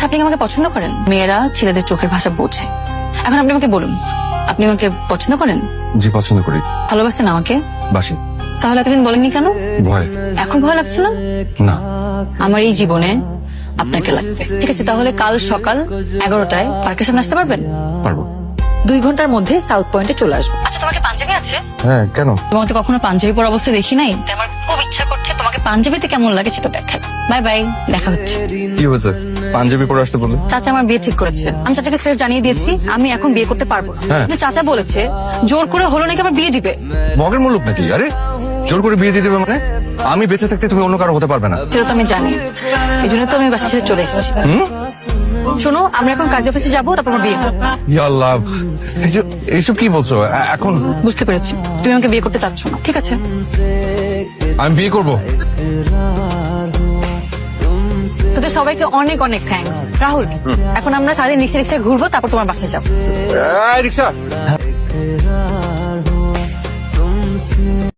আপনি কি আমাকে পছন্দ করেন? মেয়েরা ছেলেদের চোখের ভাষা বোঝে। এখন আপনি আমাকে বলুন, আপনি আমাকে পছন্দ করেন? জি পছন্দ করি। ভালোবাসেন আমাকে? বাসি। তাহলে এতদিন বলেননি কেন? ভয়। এখন ভয় লাগছে না? না। আমার এই জীবনে আপনাকে লাগবে। ঠিক আছে, তাহলে কাল সকাল 11টায় পার্কের সামনে আসতে পারবেন? পারবো। 2 ঘন্টার মধ্যে সাউথ পয়েন্টে চলে আসবো। আচ্ছা, তোমার কি পাঞ্জাবি আছে? হ্যাঁ কেন? তোমাকে তো কখনো পাঞ্জাবি পরা অবস্থা দেখি নাই, তাই আমার খুব ইচ্ছা করছে তোমাকে পাঞ্জাবিতে কেমন লাগে সেটা দেখার। বাই বাই, দেখা হচ্ছে। কি হয়েছে? পাঞ্জাবি পরে আসতে বললে? চাচা আমার বিয়ে ঠিক করেছে। আমি চাচাকে স্রেফ জানিয়ে দিয়েছি আমি এখন বিয়ে করতে পারবো না। হ্যাঁ। কিন্তু চাচা বলেছে জোর করে হলো নাকি আবার বিয়ে দিবে। মগের মুলুক নাকি? আরে জোর করে বিয়ে দিয়ে দেবে মানে? আমি বেঁচে থাকতে তুমি অন্য কারো হতে পারবে না। সেটা তো আমি জানি, এই জন্য তো আমি বাসা ছেড়ে চলে এসেছি। শোনো, আমরা এখন কাজে অফিসে যাবো, তারপর আমার বিয়ে হবে। ইয়া আল্লাহ, এইসব কি বলছো এখন? বুঝতে পেরেছি তুমি আমাকে বিয়ে করতে চাচ্ছ না, ঠিক আছে। আমি বিয়ে করব। তোদের সবাইকে অনেক অনেক থ্যাঙ্কস। রাহুল, এখন আমরা সারাদিন রিক্সা রিক্সায় ঘুরবো, তারপর তোমার বাসায় যাবো। রিক্সা।